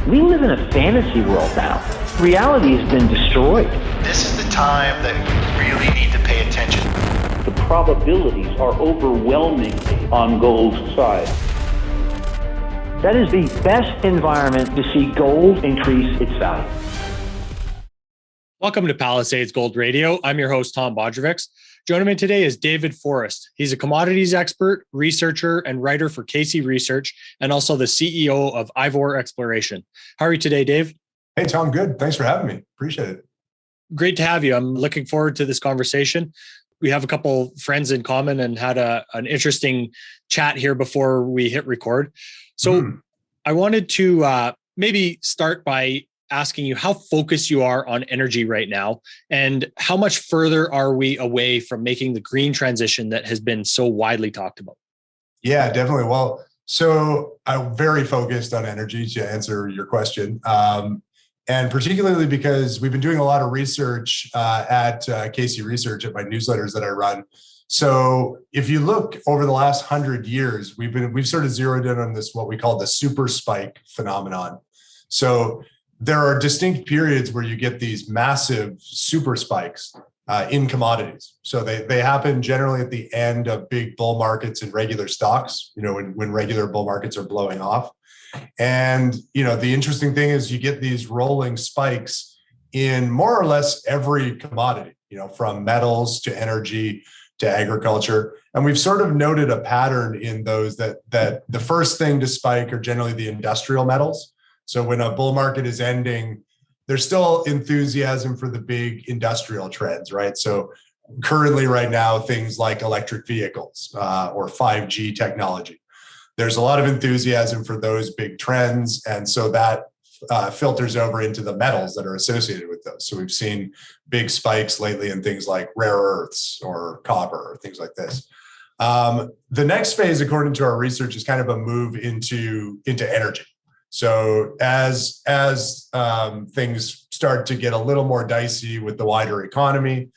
We live in a fantasy world now. Reality has been destroyed. This is the time that we really need to pay attention. The probabilities are overwhelmingly on gold's side. That is the best environment to see gold increase its value. Welcome to Palisades Gold Radio. I'm your host, Tom Bodrovics. Joining me today is David Forrest. He's a commodities expert, researcher, and writer for Casey Research, and also the CEO of Ivor Exploration. How are you today, Dave? Hey, Tom. Good. Thanks for having me. Appreciate it. Great to have you. I'm looking forward to this conversation. We have a couple friends in common and had an interesting chat here before we hit record. So I wanted to maybe start by asking you how focused you are on energy right now and how much further are we away from making the green transition that has been so widely talked about? Yeah, definitely. Well, so I'm very focused on energy to answer your question. And particularly because we've been doing a lot of research at Casey Research at my newsletters that I run. So if you look over the last 100 years, we've sort of zeroed in on this, what we call the super spike phenomenon. So there are distinct periods where you get these massive super spikes in commodities. So they happen generally at the end of big bull markets in regular stocks, when regular bull markets are blowing off. And, the interesting thing is you get these rolling spikes in more or less every commodity, from metals to energy to agriculture. And we've sort of noted a pattern in those that the first thing to spike are generally the industrial metals. So when a bull market is ending, there's still enthusiasm for the big industrial trends, right? So currently right now, things like electric vehicles or 5G technology. There's a lot of enthusiasm for those big trends. And so that filters over into the metals that are associated with those. So we've seen big spikes lately in things like rare earths or copper or things like this. The next phase, according to our research, is kind of a move into energy. So as things start to get a little more dicey with the wider economy,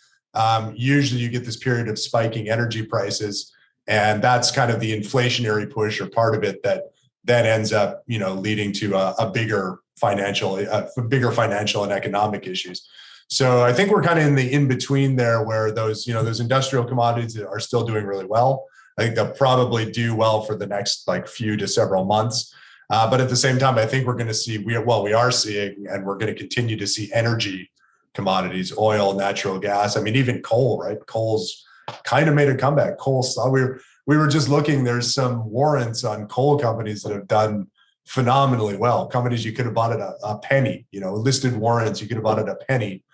usually you get this period of spiking energy prices, and that's kind of the inflationary push or part of it that ends up leading to a bigger financial and economic issues. So I think we're kind of in the in between there, where those industrial commodities are still doing really well. I think they'll probably do well for the next few to several months. But at the same time, I think we're going to see, we are seeing, and we're going to continue to see energy commodities, oil, natural gas. I mean, even coal, right? Coal's kind of made a comeback. We were just looking, there's some warrants on coal companies that have done phenomenally well. Companies you could have bought at a penny, listed warrants, you could have bought at a penny,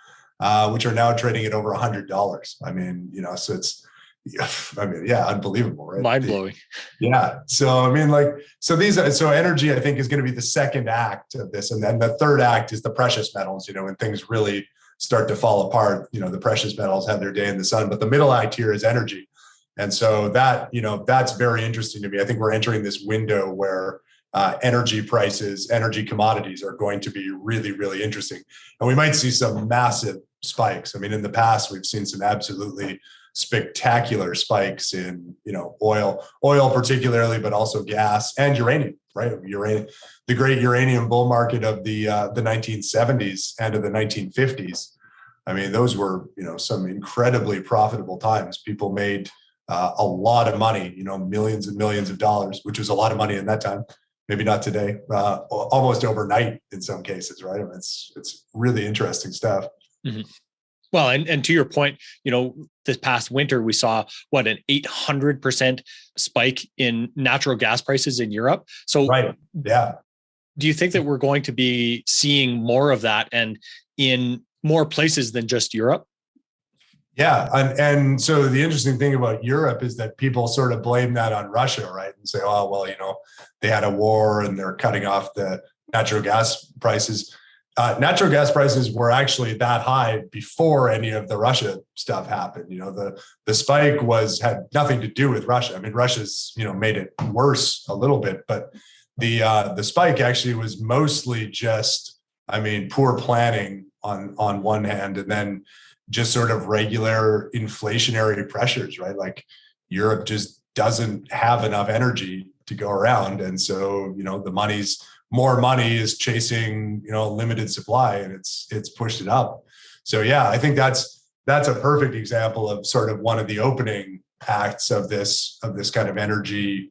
which are now trading at over $100. I mean, so it's, unbelievable, right? Mind blowing. Yeah. So, so energy, I think, is going to be the second act of this. And then the third act is the precious metals, when things really start to fall apart, the precious metals have their day in the sun, but the middle act here is energy. And so that, that's very interesting to me. I think we're entering this window where energy prices, energy commodities are going to be really, really interesting. And we might see some massive spikes. I mean, in the past, we've seen some absolutely spectacular spikes in, oil particularly, but also gas and uranium, right? The great uranium bull market of the 1970s and of the 1950s. I mean, those were, some incredibly profitable times. People made a lot of money, millions and millions of dollars, which was a lot of money in that time. Maybe not today, almost overnight in some cases, right? I mean, it's really interesting stuff. Mm-hmm. Well, and to your point, this past winter, we saw an 800% spike in natural gas prices in Europe. So, right. Yeah. Do you think that we're going to be seeing more of that and in more places than just Europe? Yeah. And so the interesting thing about Europe is that people sort of blame that on Russia, right? And say, oh, well, they had a war and they're cutting off the natural gas prices. Natural gas prices were actually that high before any of the Russia stuff happened. The spike had nothing to do with Russia. I mean, Russia's, made it worse a little bit, but the spike actually was mostly just, poor planning on one hand, and then just sort of regular inflationary pressures, right? Like Europe just doesn't have enough energy to go around. And so, more money is chasing, limited supply, and it's pushed it up. So yeah, I think that's a perfect example of sort of one of the opening acts of this kind of energy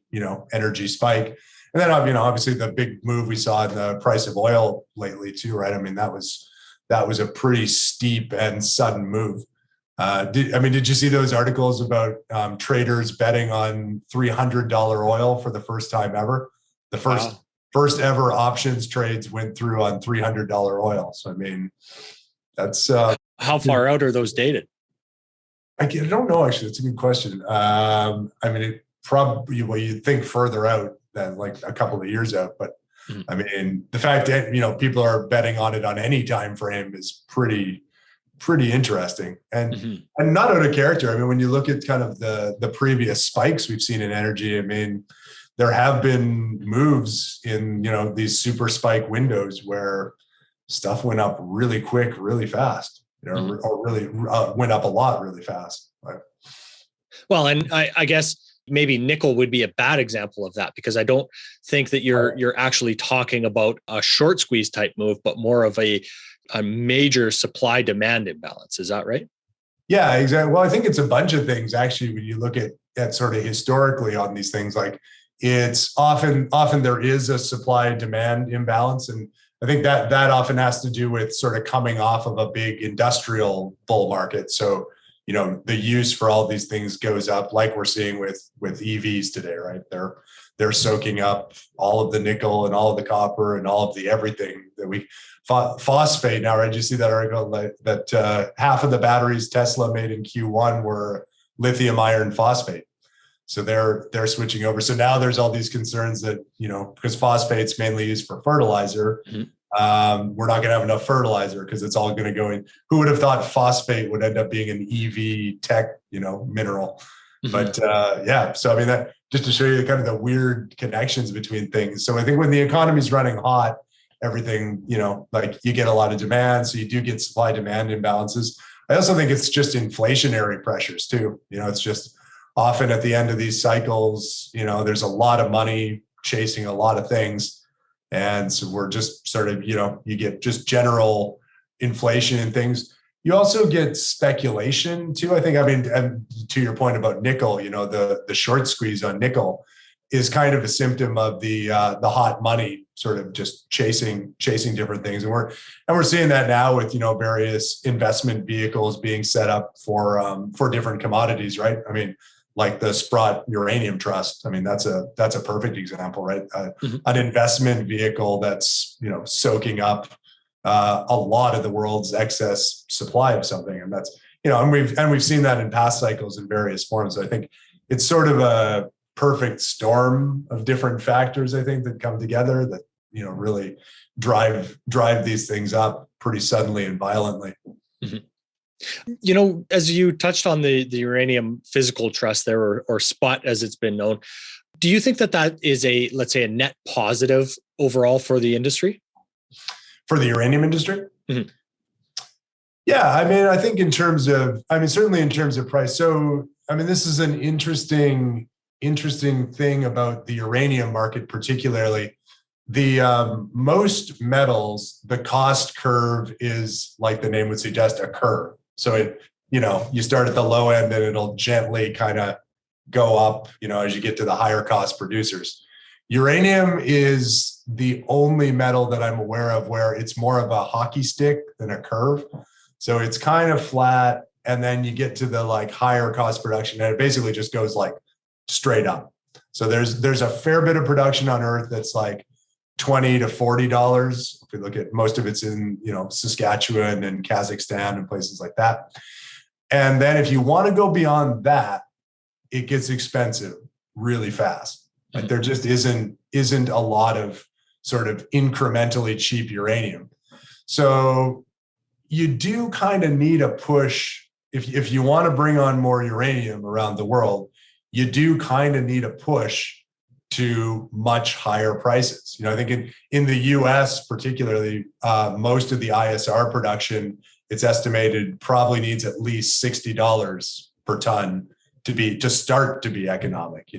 spike. And then, obviously the big move we saw in the price of oil lately too, right? I mean, that was a pretty steep and sudden move. Did you see those articles about traders betting on $300 oil for the first time ever? The first ever options trades went through on $300 oil. So, I mean, that's how far out are those dated? I don't know, actually. It's a good question. It probably, you'd think further out than like a couple of years out, but I mean, the fact that, people are betting on it on any time frame is pretty interesting and not out of character. I mean, when you look at kind of the previous spikes we've seen in energy, I mean, there have been moves in, these super spike windows where stuff went up really quick, really fast, or really went up a lot really fast. Right? Well, and I guess maybe nickel would be a bad example of that, because I don't think that you're actually talking about a short squeeze type move, but more of a major supply demand imbalance. Is that right? Yeah, exactly. Well, I think it's a bunch of things actually. When you look at sort of historically on these things, like it's often there is a supply demand imbalance. And I think that often has to do with sort of coming off of a big industrial bull market. So, the use for all these things goes up, like we're seeing with EVs today, right? They're soaking up all of the nickel and all of the copper and all of the everything that we phosphate now, right? Did you see that article that half of the batteries Tesla made in Q1 were lithium iron phosphate? So they're switching over. So now there's all these concerns that, because phosphate's mainly used for fertilizer, we're not going to have enough fertilizer because it's all going to go in. Who would have thought phosphate would end up being an EV tech, mineral? But yeah, so I mean, that just to show you kind of the weird connections between things. So I think when the economy's running hot, everything, like you get a lot of demand, so you do get supply demand imbalances. I also think it's just inflationary pressures too. It's just often at the end of these cycles, there's a lot of money chasing a lot of things. And so we're just sort of, you get just general inflation and things. You also get speculation too. I think, and to your point about nickel, the short squeeze on nickel is kind of a symptom of the hot money sort of just chasing different things. And we're seeing that now with, various investment vehicles being set up for different commodities, right? I mean, like the Sprott Uranium Trust. I mean, that's a perfect example, right? An investment vehicle that's, soaking up a lot of the world's excess supply of something. And that's, and we've seen that in past cycles in various forms. So I think it's sort of a perfect storm of different factors, I think, that come together that, really drive these things up pretty suddenly and violently. As you touched on the uranium physical trust there, or SPUT as it's been known, do you think that is let's say a net positive overall for the industry? For the uranium industry? Yeah, I think certainly in terms of price. So, this is an interesting thing about the uranium market, particularly. The most metals, the cost curve is, like the name would suggest, a curve. So it, you start at the low end and it'll gently kind of go up, as you get to the higher cost producers. Uranium is the only metal that I'm aware of where it's more of a hockey stick than a curve. So it's kind of flat, and then you get to the like higher cost production and it basically just goes like straight up. So there's a fair bit of production on Earth that's like $20 to $40. If we look at most of it's in, Saskatchewan and Kazakhstan and places like that. And then if you want to go beyond that, it gets expensive really fast. Like there just isn't a lot of sort of incrementally cheap uranium. So you do kind of need a push if you want to bring on more uranium around the world, you do kind of need a push to much higher prices. I think in the US particularly, most of the ISR production, it's estimated probably needs at least $60 per ton to start to be economic,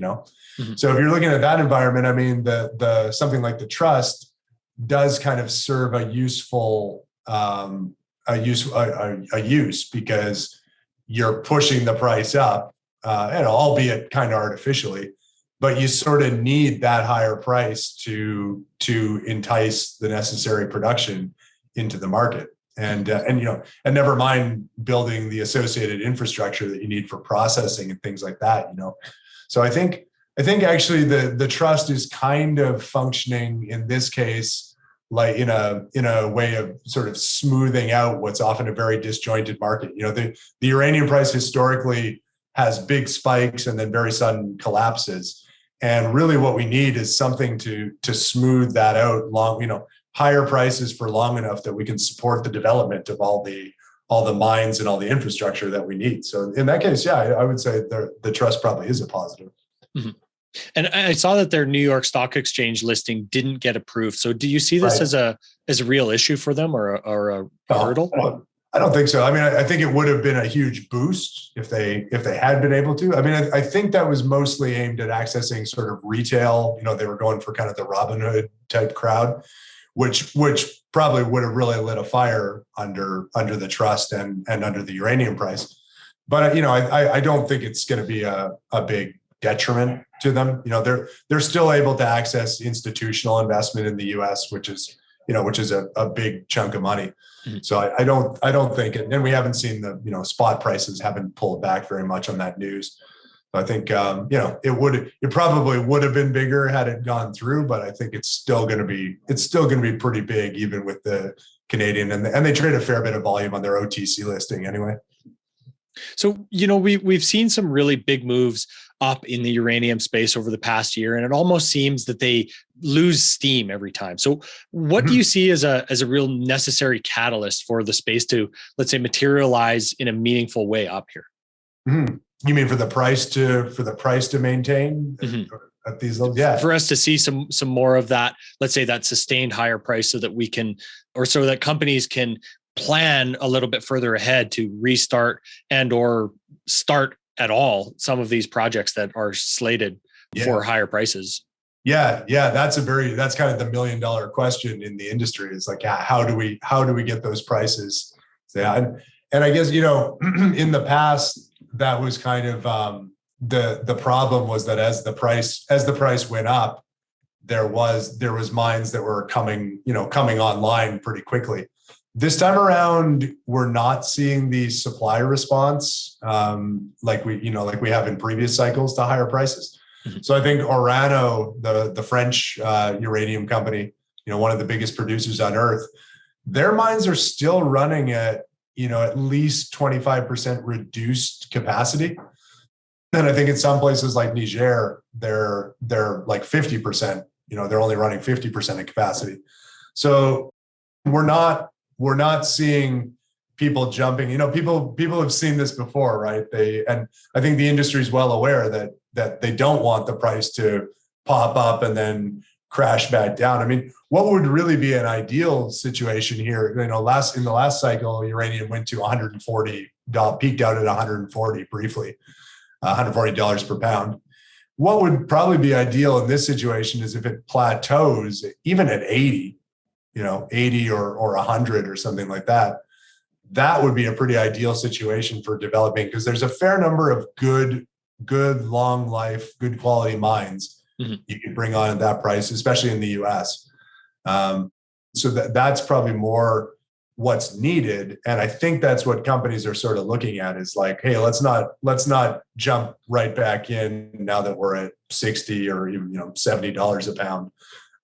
So if you're looking at that environment, I mean, the something like the trust does kind of serve a useful use because you're pushing the price up, and albeit kind of artificially, but you sort of need that higher price to entice the necessary production into the market. And never mind building the associated infrastructure that you need for processing and things like that, So I think actually the trust is kind of functioning in this case, like in a way of sort of smoothing out what's often a very disjointed market. The uranium price historically has big spikes and then very sudden collapses. And really what we need is something to smooth that out higher prices for long enough that we can support the development of all the mines and all the infrastructure that we need. So in that case, yeah, I would say the trust probably is a positive. Mm-hmm. And I saw that their New York Stock Exchange listing didn't get approved. So do you see this as a real issue for them or a hurdle? I don't think so. I mean, I think it would have been a huge boost if they had been able to. I mean, I think that was mostly aimed at accessing sort of retail. They were going for kind of the Robin Hood type crowd, which probably would have really lit a fire under the trust and under the uranium price. But I don't think it's going to be a big detriment to them. They're still able to access institutional investment in the U.S., which is a big chunk of money. Mm-hmm. So I don't think, and we haven't seen the spot prices haven't pulled back very much on that news. I think it probably would have been bigger had it gone through, but I think it's still going to be pretty big even with the Canadian and they trade a fair bit of volume on their OTC listing anyway. So we've seen some really big moves up in the uranium space over the past year, and it almost seems that they lose steam every time. So what do you see as a real necessary catalyst for the space to, let's say, materialize in a meaningful way up here? Mm-hmm. You mean for the price to maintain at these levels? Yeah. For us to see some more of that, let's say that sustained higher price so that we can, or so that companies can plan a little bit further ahead to restart and or start at all some of these projects that are slated for higher prices. Yeah. That's kind of the $1 million question in the industry is like, how do we get those prices? And I guess, in the past, that was kind of the problem was that as the price went up, there was mines that were coming online pretty quickly. This time around, we're not seeing the supply response like we have in previous cycles to higher prices. Mm-hmm. So I think Orano, the French uranium company, one of the biggest producers on earth, their mines are still running at at least 25% reduced capacity. And I think in some places like Niger, they're like 50%, they're only running 50% of capacity. So we're not seeing people jumping, people have seen this before, right? And I think the industry is well aware that they don't want the price to pop up and then crash back down. I mean, what would really be an ideal situation here? In the last cycle, uranium went to $140, peaked out at 140 briefly, $140 per pound. What would probably be ideal in this situation is if it plateaus even at 80, 80 or 100 or something like that. That would be a pretty ideal situation for developing because there's a fair number of good long life, good quality mines you can bring on at that price, especially in the US. So that's probably more what's needed. And I think that's what companies are sort of looking at is like, hey, let's not jump right back in now that we're at 60 or even, $70 a pound.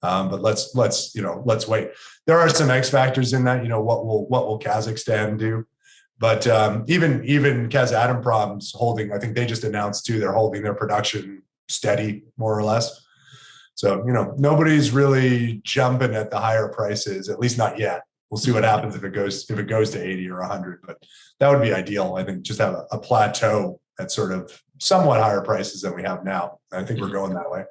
But let's wait. There are some X factors in that, what will Kazakhstan do? But even Kazatomprom's holding, I think they just announced too, they're holding their production steady more or less. So, nobody's really jumping at the higher prices, at least not yet. We'll see what happens if it goes to 80 or 100, but that would be ideal. I think just have a plateau at sort of somewhat higher prices than we have now. I think we're going that way.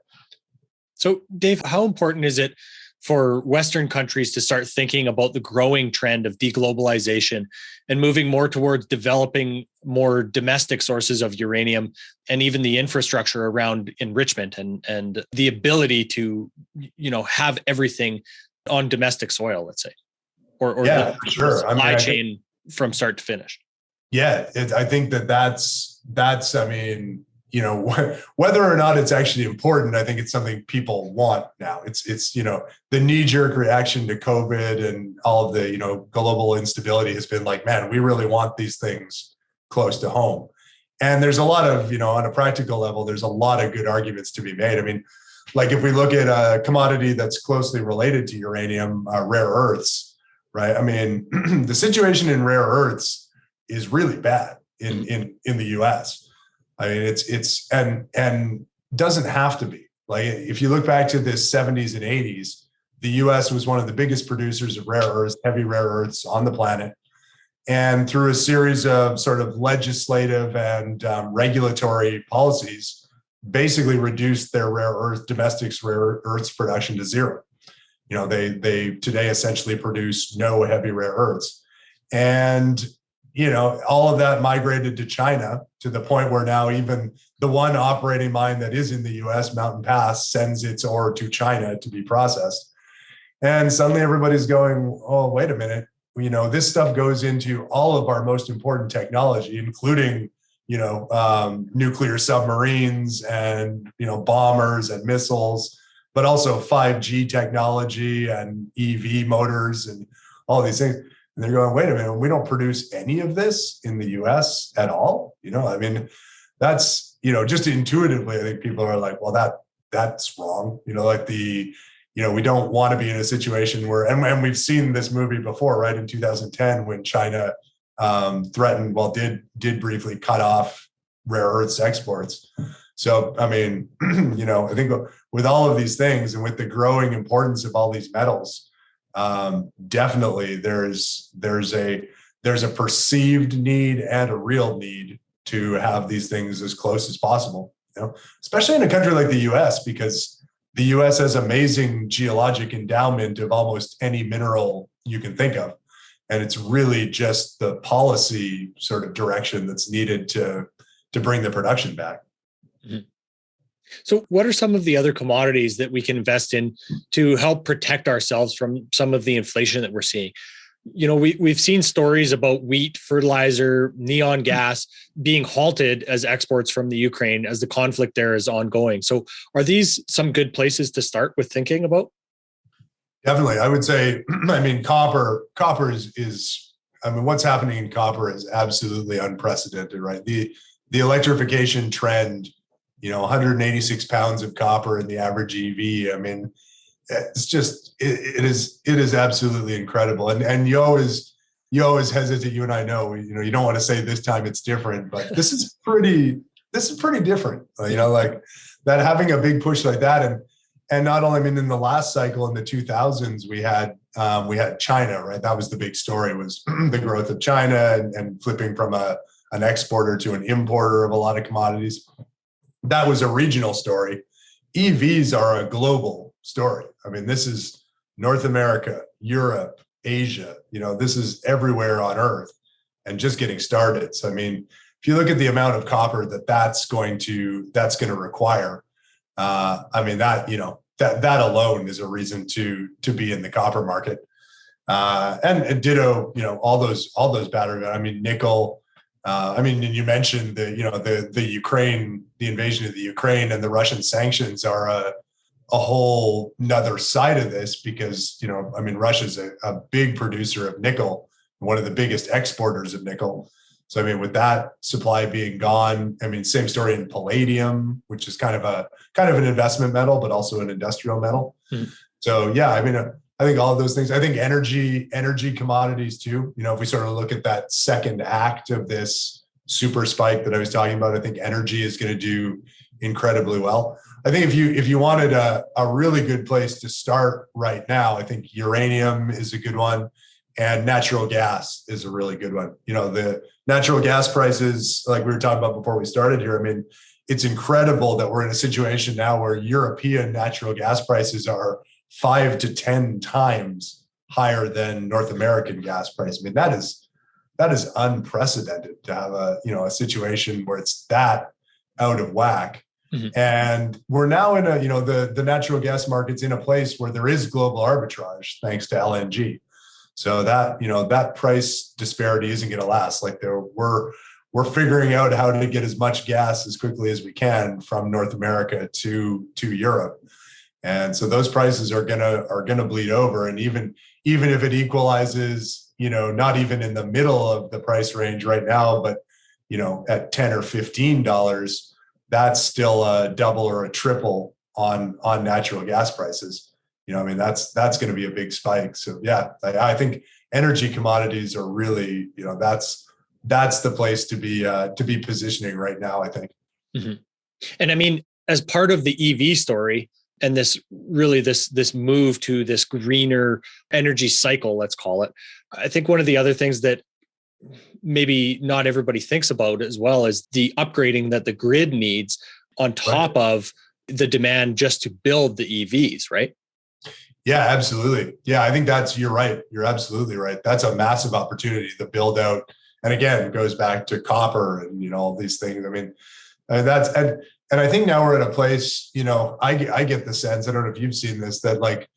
So Dave, how important is it for Western countries to start thinking about the growing trend of deglobalization and moving more towards developing more domestic sources of uranium and even the infrastructure around enrichment and the ability to, have everything on domestic soil, let's say, or yeah, for sure. Supply chain from start to finish. Yeah, I think that's. Whether or not it's actually important, I think it's something people want now. It's the knee-jerk reaction to COVID and all of the, global instability has been like, man, we really want these things close to home. And there's a lot of, on a practical level, there's a lot of good arguments to be made. I mean, like if we look at a commodity that's closely related to uranium, rare earths, right? I mean, the situation in rare earths is really bad in the US. I mean, it's and doesn't have to be. Like if you look back to the 70s and 80s, the US was one of the biggest producers of rare earths, heavy rare earths on the planet. And through a series of sort of legislative and regulatory policies, basically reduced their domestic rare earths production to zero. They today essentially produce no heavy rare earths. And all of that migrated to China to the point where now even the one operating mine that is in the US, Mountain Pass, sends its ore to China to be processed. And suddenly everybody's going, oh, wait a minute. This stuff goes into all of our most important technology, including, nuclear submarines and, bombers and missiles, but also 5G technology and EV motors and all these things. And they're going, wait a minute, we don't produce any of this in the US at all. That's, just intuitively, I think people are like, well, that's wrong. We don't want to be in a situation where, and we've seen this movie before, right? In 2010, when China threatened, did briefly cut off rare earths exports. So, I mean, I think with all of these things and with the growing importance of all these metals, definitely there's a perceived need and a real need to have these things as close as possible, especially in a country like the US, because the US has amazing geologic endowment of almost any mineral you can think of. And it's really just the policy sort of direction that's needed to bring the production back. Mm-hmm. So what are some of the other commodities that we can invest in to help protect ourselves from some of the inflation that we're seeing? We've seen stories about wheat, fertilizer, neon gas being halted as exports from the Ukraine as the conflict there is ongoing. So are these some good places to start with thinking about? Definitely. I would say, copper is what's happening in copper is absolutely unprecedented, right? The electrification trend, 186 pounds of copper in the average EV. It's just, it is absolutely incredible. And you always hesitate, you and I know, you don't want to say this time it's different, but this is pretty different, like that, having a big push like that. And not only, in the last cycle in the 2000s, we had China, right? That was the big story, was the growth of China and flipping from an exporter to an importer of a lot of commodities. That was a regional story. EVs are a global story. This is North America, Europe, Asia, this is everywhere on earth and just getting started. So, if you look at the amount of copper that's going to require, that alone is a reason to be in the copper market. And ditto, all those battery, nickel. And you mentioned the Ukraine, the invasion of the Ukraine and the Russian sanctions are a whole nother side of this, because, Russia's a big producer of nickel, one of the biggest exporters of nickel. So, with that supply being gone, same story in palladium, which is kind of an investment metal, but also an industrial metal. Mm. So, yeah, I think all of those things. I think energy commodities too. If we sort of look at that second act of this super spike that I was talking about, I think energy is going to do incredibly well. I think if you wanted a really good place to start right now, I think uranium is a good one, and natural gas is a really good one. The natural gas prices, like we were talking about before we started here, it's incredible that we're in a situation now where European natural gas prices are 5 to 10 times higher than North American gas price. I mean, that is unprecedented to have a situation where it's that out of whack. Mm-hmm. And we're now in the natural gas market's in a place where there is global arbitrage thanks to LNG. So that price disparity isn't going to last. Like we're figuring out how to get as much gas as quickly as we can from North America to Europe. And so those prices are gonna bleed over. And even if it equalizes, not even in the middle of the price range right now, but at $10 or $15, that's still a double or a triple on natural gas prices. That's going to be a big spike. So yeah, I think energy commodities are really, that's the place to be positioning right now, I think. Mm-hmm. And I mean, as part of the EV story, and this move to this greener energy cycle, let's call it, I think one of the other things that maybe not everybody thinks about as well is the upgrading that the grid needs on top of the demand just to build the EVs, right? Yeah, absolutely. Yeah, I think you're right. You're absolutely right. That's a massive opportunity, the build out. And again, it goes back to copper and, all these things. I mean, and I think now we're at a place, I get the sense, I don't know if you've seen this, that like,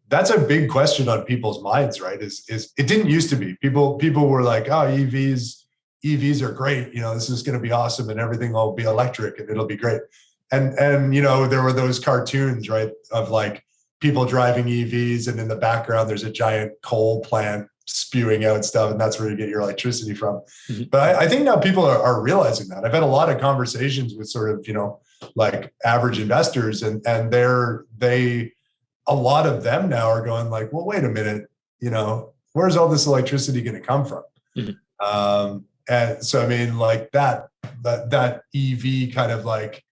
that's a big question on people's minds, right? Is it didn't used to be. People were like, oh, EVs are great. This is going to be awesome and everything will be electric and it'll be great. And there were those cartoons, right, of like people driving EVs and in the background, there's a giant coal plant spewing out stuff, and that's where you get your electricity from. Mm-hmm. But I think now people are realizing that. I've had a lot of conversations with sort of, like average investors and a lot of them now are going like, well, wait a minute, where's all this electricity going to come from? Mm-hmm. And so, I mean, like that EV kind of like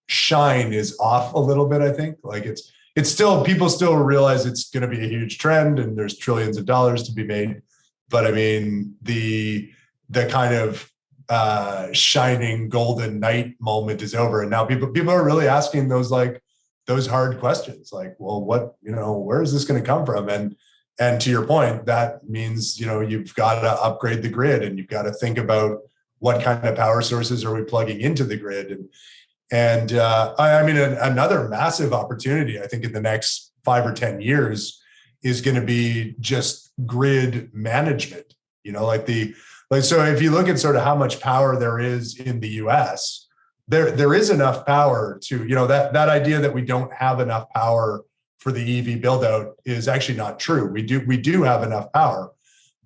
shine is off a little bit. I think like it's still, people still realize it's going to be a huge trend and there's trillions of dollars to be made. But I mean, the kind of shining golden knight moment is over. And now people are really asking those hard questions like, well, what, where is this going to come from? And to your point, that means, you've got to upgrade the grid and you've got to think about what kind of power sources are we plugging into the grid. And I mean, another massive opportunity, I think in the next 5 or 10 years is going to be just grid management, so if you look at sort of how much power there is in the US, there is enough power to, that idea that we don't have enough power for the EV build out is actually not true. We do have enough power.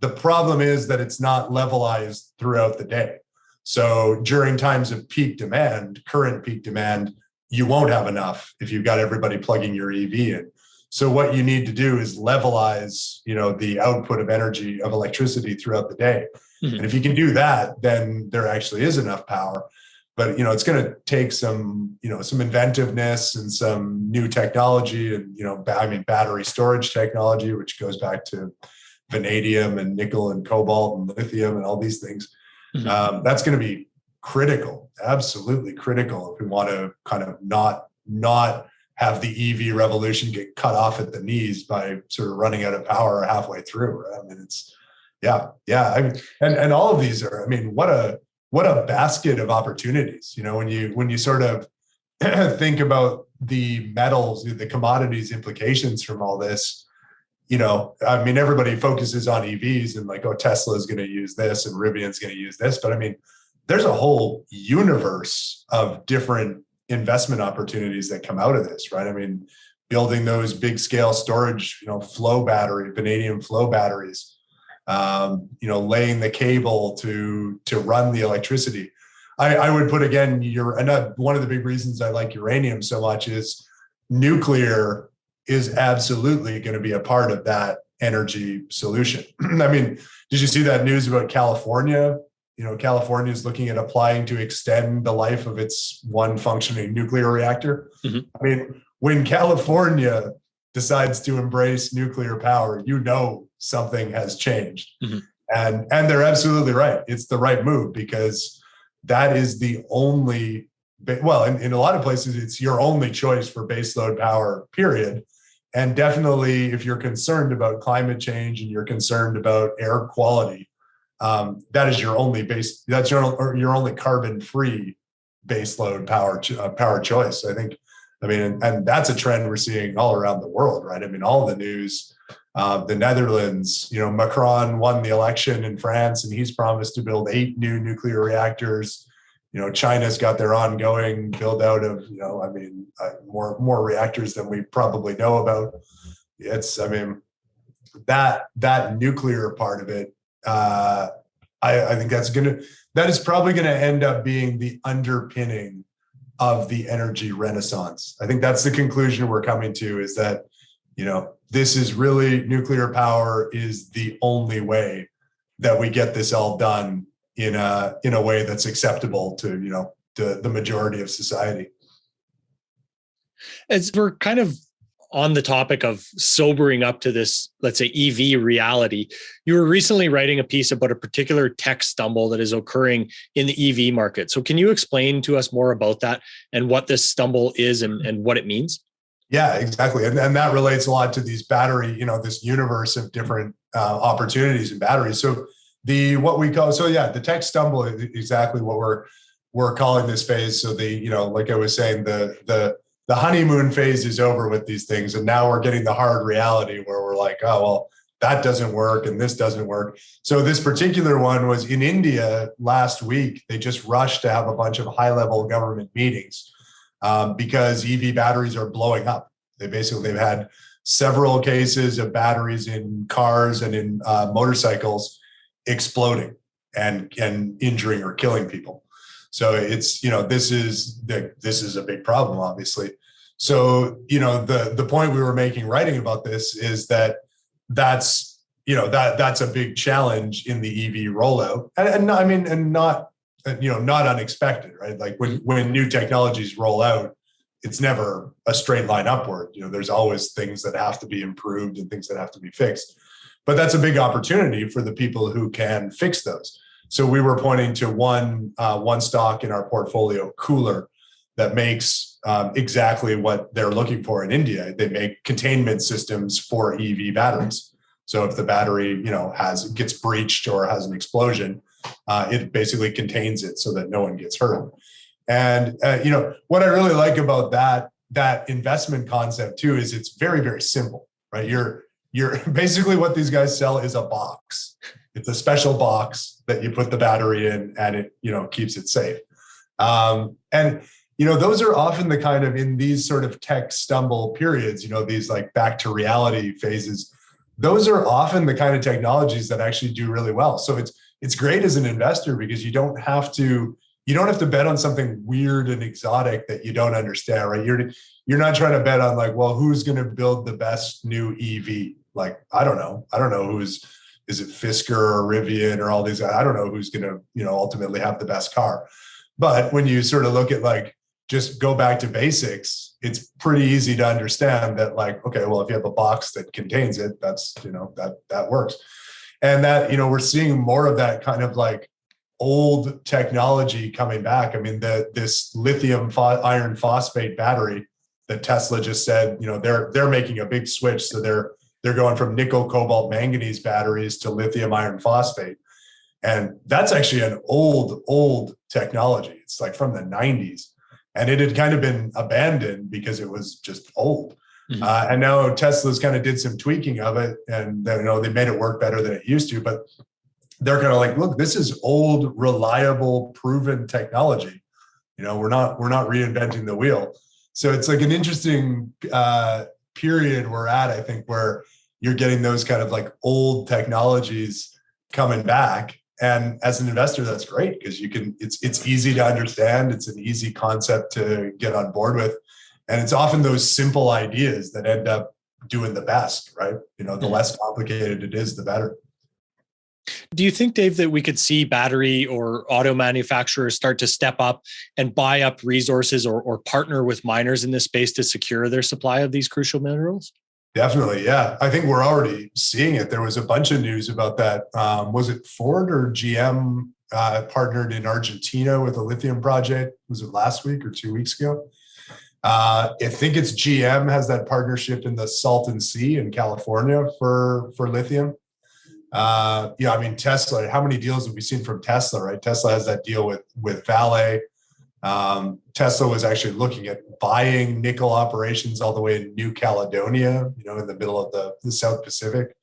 The problem is that it's not levelized throughout the day. So during times of peak demand, current peak demand, you won't have enough if you've got everybody plugging your EV in. So what you need to do is levelize, the output of energy of electricity throughout the day. Mm-hmm. And if you can do that, then there actually is enough power. But, it's going to take some inventiveness and some new technology and, battery storage technology, which goes back to vanadium and nickel and cobalt and lithium and all these things. Mm-hmm. That's going to be critical, absolutely critical if we want to kind of not have the EV revolution get cut off at the knees by sort of running out of power halfway through. Right? I mean, it's, and all of these are, what a basket of opportunities, when you sort of think about the metals, the commodities implications from all this, everybody focuses on EVs and like, oh, Tesla is going to use this and Rivian's going to use this. But there's a whole universe of different investment opportunities that come out of this, right? Building those big scale storage, vanadium flow batteries, laying the cable to run the electricity. I would put again, one of the big reasons I like uranium so much is nuclear is absolutely going to be a part of that energy solution. Did you see that news about California? California is looking at applying to extend the life of its one functioning nuclear reactor. Mm-hmm. When California decides to embrace nuclear power, something has changed. Mm-hmm. And they're absolutely right. It's the right move because that is the only well, in a lot of places, it's your only choice for baseload power, period. And definitely, if you're concerned about climate change and you're concerned about air quality, that is your only that's your only carbon-free baseload power choice. I mean, and that's a trend we're seeing all around the world, right? I mean, all the news, the Netherlands, Macron won the election in France, and he's promised to build 8 new nuclear reactors. China's got their ongoing build out of, more reactors than we probably know about. That nuclear part of it, I think that is probably going to end up being the underpinning of the energy renaissance. I think that's the conclusion we're coming to, is that, this is really, nuclear power is the only way that we get this all done in a way that's acceptable to, the majority of society. As we're kind of on the topic of sobering up to this, let's say, EV reality, you were recently writing a piece about a particular tech stumble that is occurring in the EV market. So can you explain to us more about that and what this stumble is and what it means? Yeah, exactly. And that relates a lot to these battery, this universe of different opportunities in batteries. So the tech stumble is exactly what we're calling this phase. So like I was saying, the honeymoon phase is over with these things, and now we're getting the hard reality where we're like, oh well, that doesn't work and this doesn't work. So this particular one was in India last week. They just rushed to have a bunch of high-level government meetings because EV batteries are blowing up. They've had several cases of batteries in cars and in motorcycles exploding and injuring or killing people. So it's, this is a big problem, obviously. So, the point we were making writing about this is that's a big challenge in the EV rollout. And not unexpected, right? Like when new technologies roll out, it's never a straight line upward. There's always things that have to be improved and things that have to be fixed. But that's a big opportunity for the people who can fix those. So we were pointing to one stock in our portfolio, Cooler, that makes exactly what they're looking for in India. They make containment systems for EV batteries. So if the battery, gets breached or has an explosion, it basically contains it so that no one gets hurt. And what I really like about that investment concept too is it's very, very simple, right? You're basically, what these guys sell is a box. It's a special box that you put the battery in, and it, keeps it safe. Those are often the kind of, in these sort of tech stumble periods, these like back to reality phases, those are often the kind of technologies that actually do really well. So it's great as an investor because you don't have to bet on something weird and exotic that you don't understand, right? You're not trying to bet on like, well, who's going to build the best new EV? Like, I don't know is it Fisker or Rivian or all these? I don't know who's going to, ultimately have the best car. But when you sort of look at like, just go back to basics, it's pretty easy to understand that like, okay, well, if you have a box that contains it, that's, that works. And that, we're seeing more of that kind of like old technology coming back. I mean, this lithium iron phosphate battery that Tesla just said, they're making a big switch. So they're going from nickel, cobalt, manganese batteries to lithium iron phosphate. And that's actually an old technology. It's like from the 90s. And it had kind of been abandoned because it was just old. Mm-hmm. And now Tesla's kind of did some tweaking of it, and they made it work better than it used to. But they're kind of like, look, this is old, reliable, proven technology. We're not reinventing the wheel. So it's like an interesting period we're at, I think, where you're getting those kind of like old technologies coming back. And as an investor, that's great because it's easy to understand. It's an easy concept to get on board with. And it's often those simple ideas that end up doing the best, right? The less complicated it is, the better. Do you think, Dave, that we could see battery or auto manufacturers start to step up and buy up resources or partner with miners in this space to secure their supply of these crucial minerals? Definitely, yeah. I think we're already seeing it. There was a bunch of news about that. Was it Ford or GM partnered in Argentina with a lithium project. Was it last week or 2 weeks ago? I think it's GM has that partnership in the Salton Sea in California for lithium. I mean, Tesla, how many deals have we seen from Tesla, right? Tesla has that deal with Vale. Tesla was actually looking at buying nickel operations all the way in New Caledonia, in the middle of the South Pacific.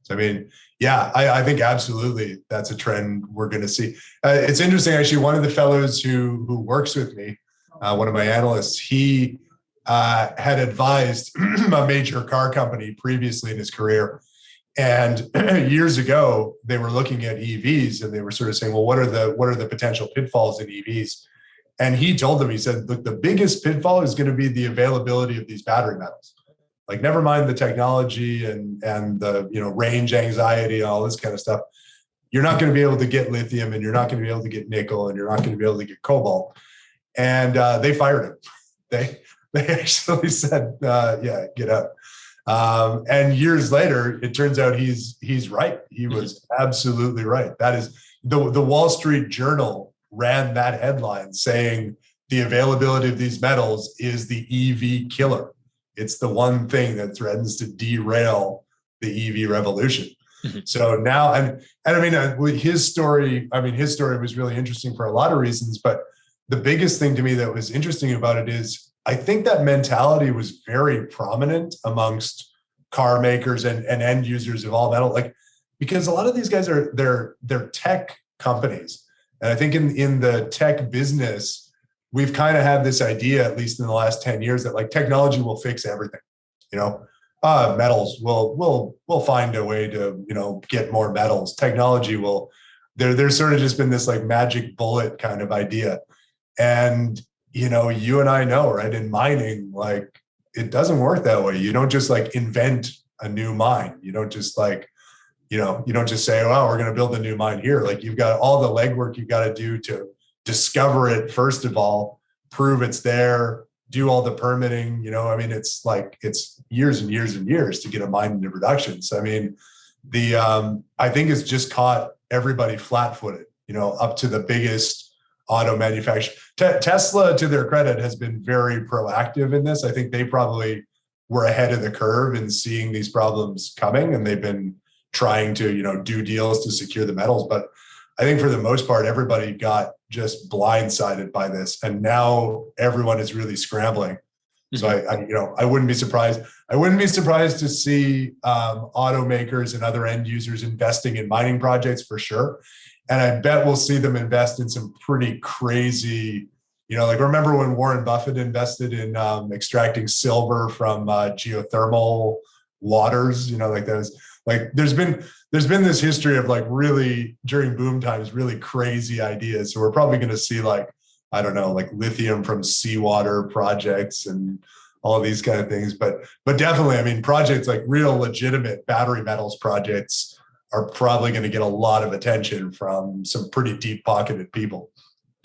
So, I mean, yeah, I think absolutely that's a trend we're going to see. It's interesting, actually, one of the fellows who works with me, one of my analysts, he had advised a major car company previously in his career. And years ago, they were looking at EVs and they were sort of saying, well, what are the potential pitfalls in EVs? And he told them, he said, look, the biggest pitfall is going to be the availability of these battery metals. Like, never mind the technology and the range anxiety and all this kind of stuff. You're not going to be able to get lithium, and you're not going to be able to get nickel, and you're not going to be able to get cobalt. And they fired him. They actually said, yeah, get out. And years later, it turns out he's right. He was absolutely right. That is the Wall Street Journal ran that headline saying the availability of these metals is the EV killer. It's the one thing that threatens to derail the EV revolution. So now, and I mean, his story was really interesting for a lot of reasons, but the biggest thing to me that was interesting about it is I think that mentality was very prominent amongst car makers and end users of all metal, because a lot of these guys they're tech companies. And I think in the tech business, we've kind of had this idea, at least in the last 10 years, that technology will fix everything. Metals we'll find a way to, get more metals. Technology will, there's sort of just been this magic bullet kind of idea. And, you and I know, right, in mining, it doesn't work that way. You don't just invent a new mine. You don't just you don't just say, oh, we're going to build a new mine here. You've got all the legwork you've got to do to discover it, first of all, prove it's there, do all the permitting. It's years and years and years to get a mine into production. So, I mean, I think it's just caught everybody flat-footed, up to the biggest auto manufacturer. Tesla, to their credit, has been very proactive in this. I think they probably were ahead of the curve in seeing these problems coming, and they've been trying to, do deals to secure the metals. But I think for the most part, everybody got just blindsided by this. And now everyone is really scrambling. So I wouldn't be surprised. I wouldn't be surprised to see automakers and other end users investing in mining projects for sure. And I bet we'll see them invest in some pretty crazy, remember when Warren Buffett invested in extracting silver from geothermal waters, those. There's been this history of really during boom times, really crazy ideas. So we're probably going to see lithium from seawater projects and all of these kind of things. But definitely, I mean, projects real legitimate battery metals projects are probably going to get a lot of attention from some pretty deep pocketed people.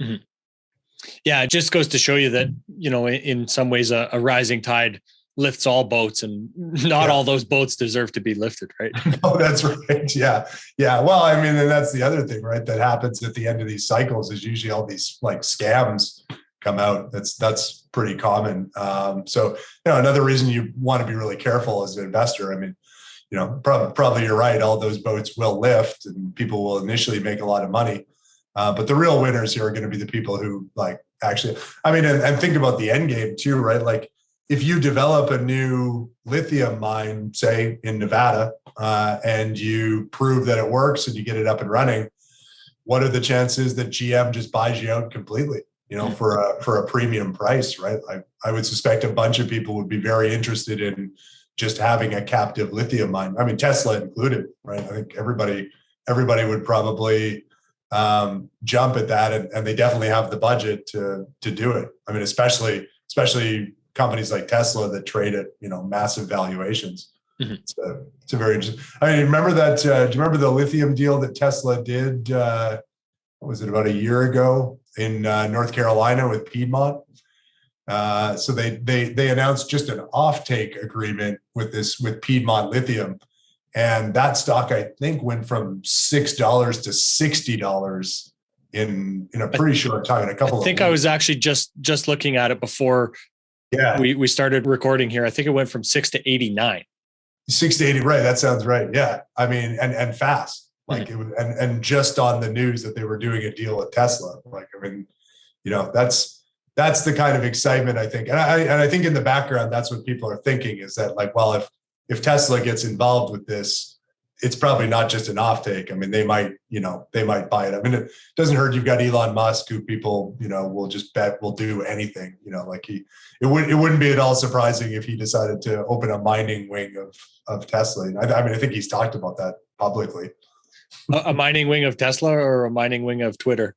Mm-hmm. Yeah, it just goes to show you that, in some ways a rising tide lifts all boats, and not all those boats deserve to be lifted, right? Oh, that's right. Yeah. Well, I mean, and that's the other thing, right? That happens at the end of these cycles is usually all these scams come out. That's pretty common. So, another reason you want to be really careful as an investor. I mean, probably you're right. All those boats will lift and people will initially make a lot of money. But the real winners here are going to be the people who actually, I mean, and think about the end game too, right? If you develop a new lithium mine, say in Nevada, and you prove that it works and you get it up and running, what are the chances that GM just buys you out completely, for a premium price, right? I would suspect a bunch of people would be very interested in just having a captive lithium mine. I mean, Tesla included, right? I think everybody would probably jump at that, and they definitely have the budget to do it. I mean, especially companies like Tesla that trade at massive valuations. Mm-hmm. It's a very interesting. I mean, remember that? Do you remember the lithium deal that Tesla did? What was it, about a year ago in North Carolina with Piedmont? So they announced just an offtake agreement with Piedmont Lithium, and that stock I think went from $6 to $60 in a pretty short time. In a couple. I think I was actually just looking at it before. Yeah, we started recording here. I think it went from 6 to 89. 6 to 80, right? That sounds right. Yeah, I mean, and fast. Like it was, and just on the news that they were doing a deal with Tesla. Like, I mean, that's the kind of excitement I think, and I think in the background that's what people are thinking is that like, well, if Tesla gets involved with this, it's probably not just an offtake. I mean, they might buy it. I mean, it doesn't hurt. You've got Elon Musk, who people, will just bet will do anything. Like it wouldn't be at all surprising if he decided to open a mining wing of Tesla. And I mean, I think he's talked about that publicly. A mining wing of Tesla or a mining wing of Twitter?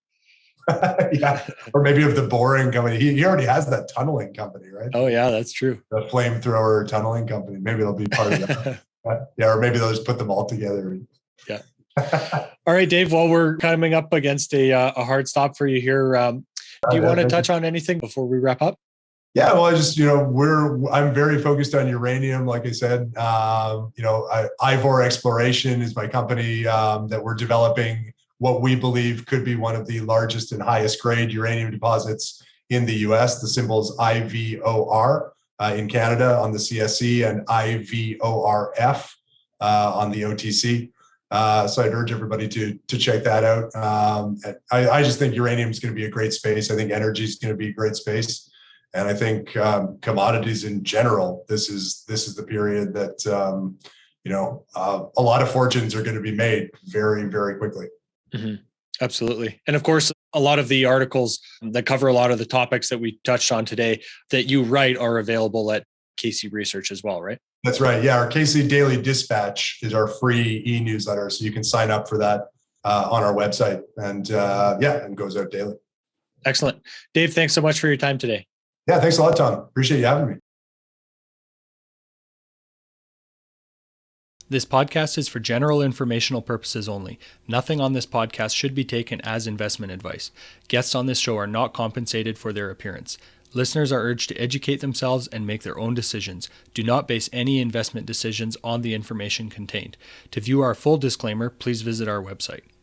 Yeah, or maybe of the boring company. He already has that tunneling company, right? Oh yeah, that's true. The flamethrower tunneling company. Maybe it'll be part of that. Yeah, or maybe they'll just put them all together. Yeah. All right, Dave. Well, we're coming up against a hard stop for you here. Do you want to touch on anything before we wrap up? Yeah, well, I just, I'm very focused on uranium. Like I said, Ivor Exploration is my company that we're developing what we believe could be one of the largest and highest grade uranium deposits in the US. The symbol's IVOR in Canada on the CSE and IVORF on the OTC. So I'd urge everybody to check that out. I just think uranium is going to be a great space. I think energy is going to be a great space. And I think commodities in general, this is the period that, a lot of fortunes are going to be made very, very quickly. Mm-hmm. Absolutely. And of course, a lot of the articles that cover a lot of the topics that we touched on today that you write are available at KC Research as well, right? That's right. Yeah. Our KC Daily Dispatch is our free e-newsletter. So you can sign up for that on our website and and goes out daily. Excellent. Dave, thanks so much for your time today. Yeah. Thanks a lot, Tom. Appreciate you having me. This podcast is for general informational purposes only. Nothing on this podcast should be taken as investment advice. Guests on this show are not compensated for their appearance. Listeners are urged to educate themselves and make their own decisions. Do not base any investment decisions on the information contained. To view our full disclaimer, please visit our website.